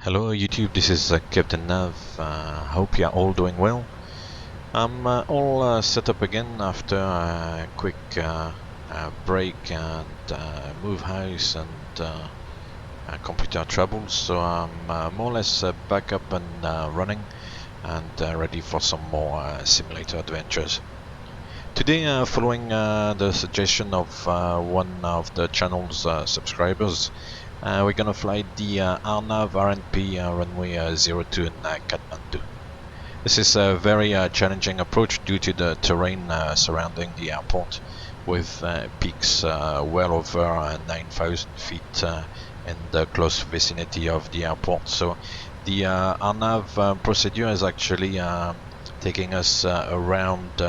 Hello YouTube, this is Captain Nav. Hope you are all doing well. I'm all set up again after a quick break and move house and computer troubles. So I'm more or less back up and running and ready for some more simulator adventures. Today, following the suggestion of one of the channel's subscribers, we're gonna fly the RNAV RNP runway 02 in Kathmandu. This is a very challenging approach due to the terrain surrounding the airport, with peaks well over 9,000 feet in the close vicinity of the airport. So the RNAV procedure is actually taking us around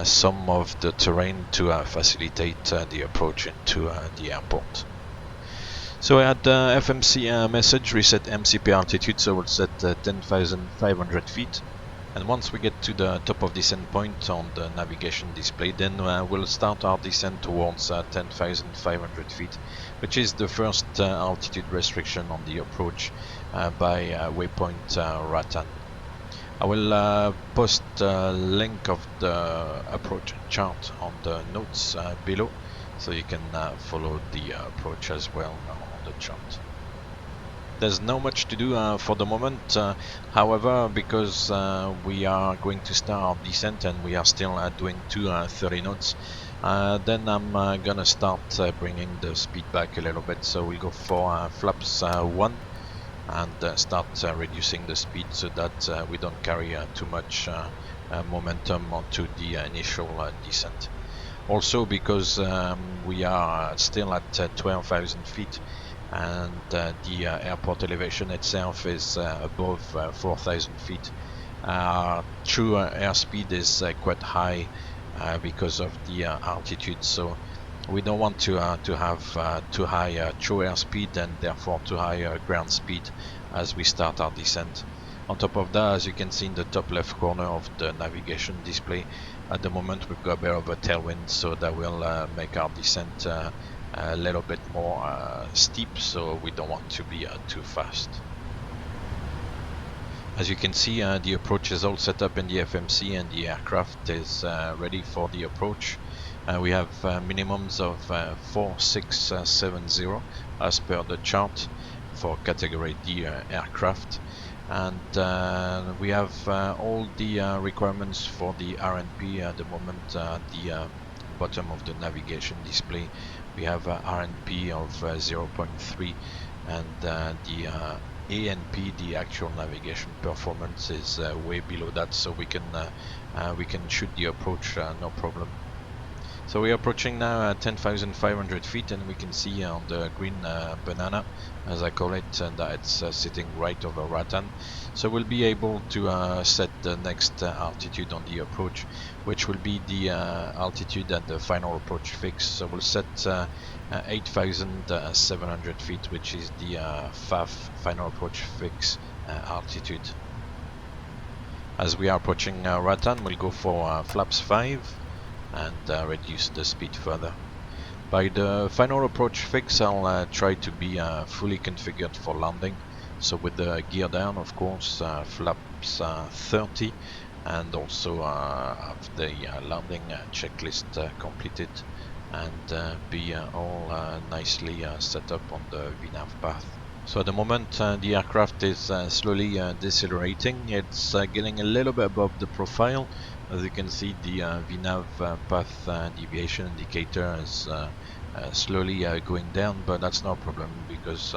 some of the terrain to facilitate the approach into the airport. So I had FMC message reset MCP altitude, so we'll set 10,500 feet. And once we get to the top of descent point on the navigation display, then we'll start our descent towards 10,500 feet, which is the first altitude restriction on the approach by waypoint Ratan. I will post a link of the approach chart on the notes below, so you can follow the approach as well on the chart. There's not much to do for the moment, however, because we are going to start our descent and we are still doing 30 knots, then I'm gonna start bringing the speed back a little bit. So we'll go for flaps 1 and start reducing the speed so that we don't carry too much momentum onto the initial descent. Also because we are still at 12,000 feet and the airport elevation itself is above 4,000 feet. True airspeed is quite high because of the altitude, so we don't want to have too high true airspeed and therefore too high ground speed as we start our descent. On top of that, as you can see in the top left corner of the navigation display, at the moment we've got a bit of a tailwind, so that will make our descent a little bit more steep, so we don't want to be too fast. As you can see, the approach is all set up in the FMC and the aircraft is ready for the approach. We have minimums of 4670 as per the chart for category D aircraft, and we have all the requirements for the RNP at the moment. At the bottom of the navigation display we have RNP of 0.3, and the ANP, the actual navigation performance, is way below that, so we can shoot the approach no problem. So we are approaching now 10,500 feet, and we can see on the green banana, as I call it, that it's sitting right over Ratan. So we'll be able to set the next altitude on the approach, which will be the altitude at the final approach fix. So we'll set 8,700 feet, which is the FAF, final approach fix altitude. As we are approaching Ratan, we'll go for flaps 5 and reduce the speed further. By the final approach fix, I'll try to be fully configured for landing. So with the gear down, of course, flaps 30, and also have the landing checklist completed, and be all nicely set up on the VNAV path. So at the moment the aircraft is slowly decelerating. It's getting a little bit above the profile. As you can see, the VNAV path deviation indicator is slowly going down, but that's no problem because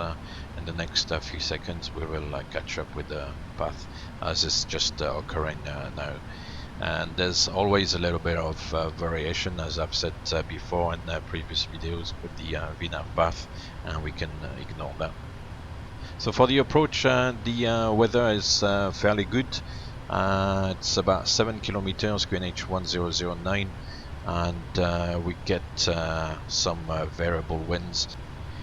in the next few seconds we will catch up with the path, as it's just occurring now. And there's always a little bit of variation, as I've said before in previous videos, with the VNAV path, and we can ignore that. So for the approach, the weather is fairly good. It's about 7 kilometers, QNH 1009, and we get some variable winds.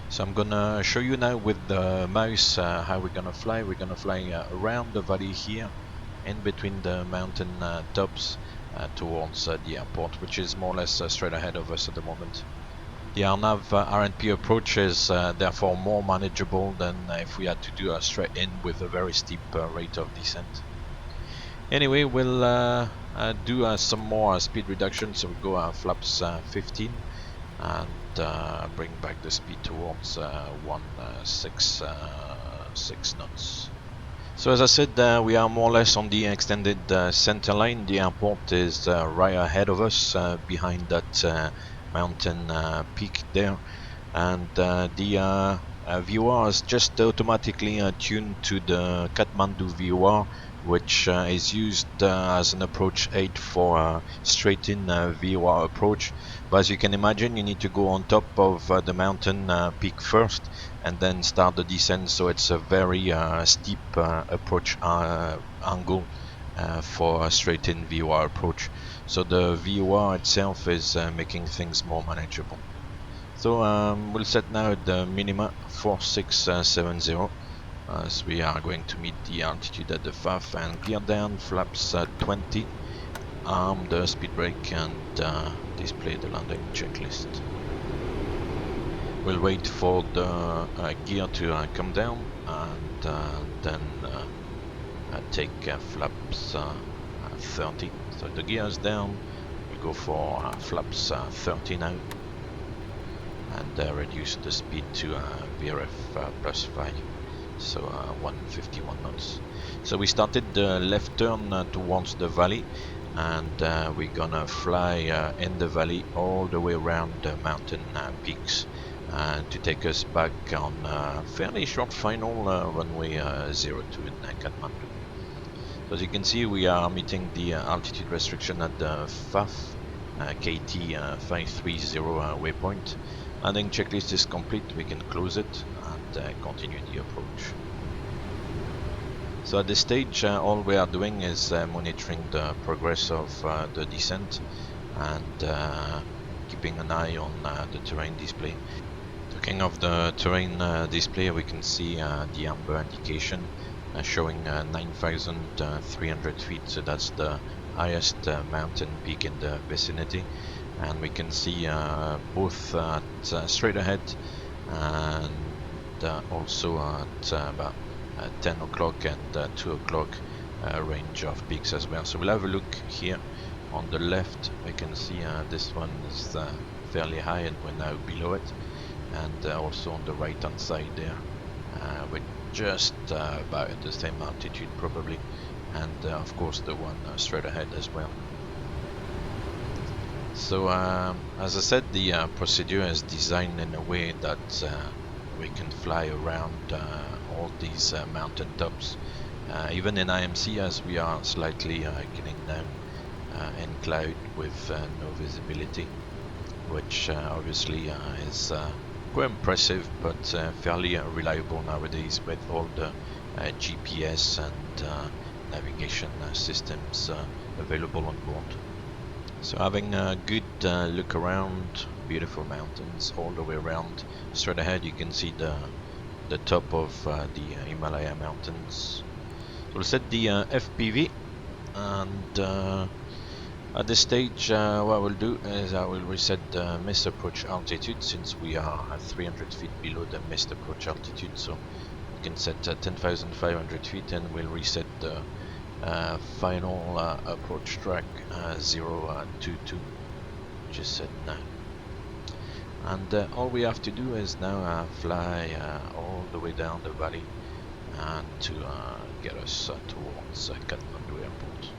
So I'm gonna show you now with the mouse how we're gonna fly. We're gonna fly around the valley here, in between the mountain tops, towards the airport, which is more or less straight ahead of us at the moment. The RNAV RNP approach is therefore more manageable than if we had to do a straight in with a very steep rate of descent. Anyway, we'll do some more speed reduction, so we go flaps 15 and bring back the speed towards 1.6 knots. So as I said, we are more or less on the extended center line. The airport is right ahead of us, behind that mountain peak there, and the VOR is just automatically tuned to the Kathmandu VOR, which is used as an approach aid for straight-in VOR approach. But as you can imagine, you need to go on top of the mountain peak first and then start the descent, so it's a very steep approach angle for a straight-in VOR approach. So the VOR itself is making things more manageable. So we'll set now the minima 4670 as we are going to meet the altitude at the faff, and clear down flaps 20, arm the speed brake and display the landing checklist. We'll wait for the gear to come down and then take flaps 30. So the gear is down, we'll go for flaps 30 now, and reduce the speed to VRF plus 5, so 151 knots. So we started the left turn towards the valley, and we're gonna fly in the valley all the way around the mountain peaks to take us back on a fairly short final runway 02 in Kathmandu. So as you can see, we are meeting the altitude restriction at the faff KT 530 waypoint. Landing checklist is complete, we can close it and continue the approach. So at this stage, all we are doing is monitoring the progress of the descent and keeping an eye on the terrain display. Talking of the terrain display, we can see the amber indication showing 9,300 feet, so that's the highest mountain peak in the vicinity. And we can see both at straight ahead and also at about 10 o'clock and 2 o'clock range of peaks as well. So we'll have a look here on the left. We can see this one is fairly high and we're now below it, and also on the right hand side there we're just about at the same altitude probably, and of course the one straight ahead as well. So as I said, the procedure is designed in a way that we can fly around all these mountain tops, even in IMC, as we are slightly getting down in cloud with no visibility, which obviously is quite impressive, but fairly reliable nowadays with all the GPS and navigation systems available on board. So having a good look around, beautiful mountains all the way around. Straight ahead you can see the top of the Himalaya mountains. So we'll set the FPV, and at this stage what we'll do is I will reset the missed approach altitude, since we are at 300 feet below the missed approach altitude. So we can set 10,500 feet and we'll reset the final approach track 022, which is set now. And all we have to do is now fly all the way down the valley and to get us towards Kathmandu airport.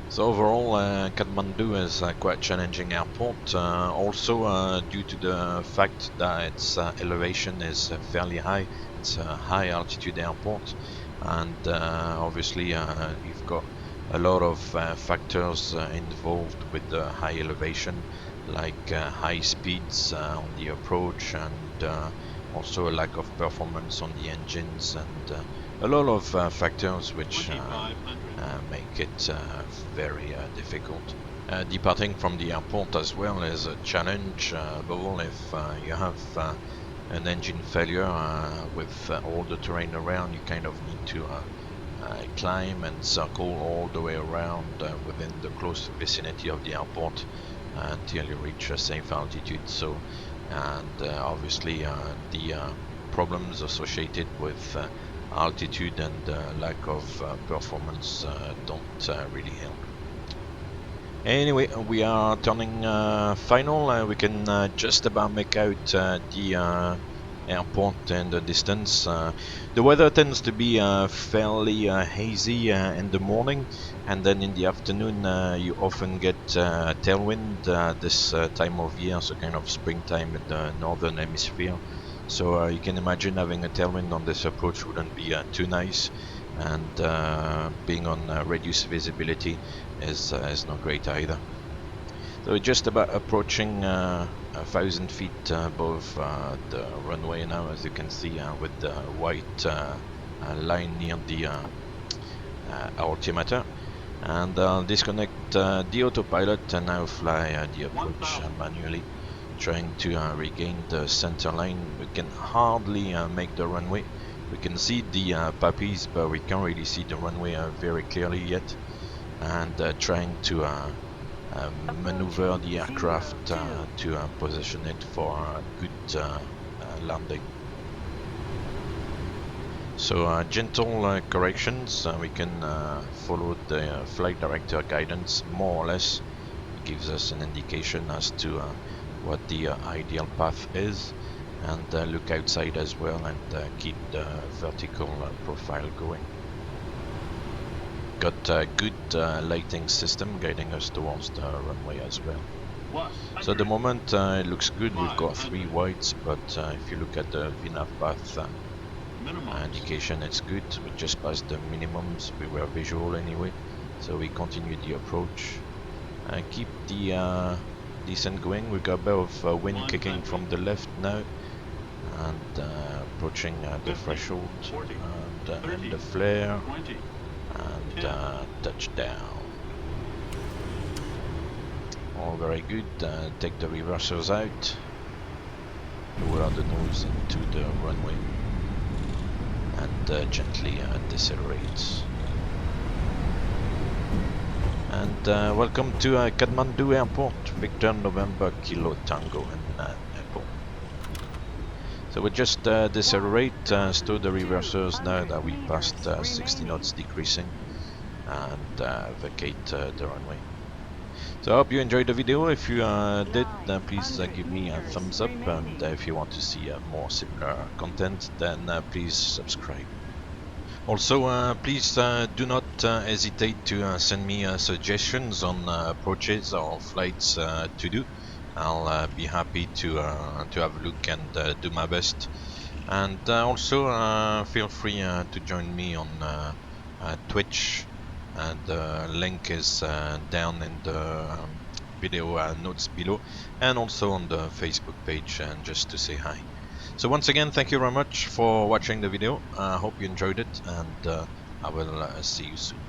So overall Kathmandu is quite a challenging airport, also due to the fact that its elevation is fairly high. It's a high altitude airport, and obviously you've got a lot of factors involved with the high elevation, like high speeds on the approach, and also a lack of performance on the engines, and a lot of factors which make it very difficult. Departing from the airport as well is a challenge, above all if you have an engine failure with all the terrain around. You kind of need to climb and circle all the way around within the close vicinity of the airport until you reach a safe altitude. So and obviously the problems associated with altitude and lack of performance don't really help. Anyway, we are turning final. We can just about make out the airport in the distance. The weather tends to be fairly hazy in the morning, and then in the afternoon you often get tailwind this time of year, so kind of springtime in the northern hemisphere. So you can imagine having a tailwind on this approach wouldn't be too nice, and being on reduced visibility is not great either. So we're just about approaching 1,000 feet above the runway now, as you can see, with the white line near the altimeter. And I'll disconnect the autopilot and now fly the approach manually, trying to regain the center line. We can hardly make the runway. We can see the puppies, but we can't really see the runway very clearly yet. And trying to maneuver the aircraft to position it for a good landing. So gentle corrections, we can follow the flight director guidance more or less. It gives us an indication as to what the ideal path is, and look outside as well and keep the vertical profile going. Got a good lighting system guiding us towards the runway as well. So at the moment it looks good. We've got 3 wides, but if you look at the VNAV path indication, it's good. We just passed the minimums. We were visual anyway, so we continue the approach and keep the descent going. We've got a bit of wind kicking from the left now, and approaching the threshold and the flare and touchdown. All very good. Take the reversers out, lower the nose into the runway, and gently decelerate. And welcome to Kathmandu Airport, Victor November Kilo Tango in Airport. So we just decelerate, stow the reversers now that we passed 60 knots decreasing, and vacate the runway. So I hope you enjoyed the video. If you did, please give me a thumbs up, and if you want to see more similar content, then please subscribe. Also, please do not hesitate to send me suggestions on approaches or flights to do. I'll be happy to have a look and do my best. And also feel free to join me on Twitch. The link is down in the video notes below, and also on the Facebook page, just to say hi. So once again, thank you very much for watching the video. I hope you enjoyed it, and I will see you soon.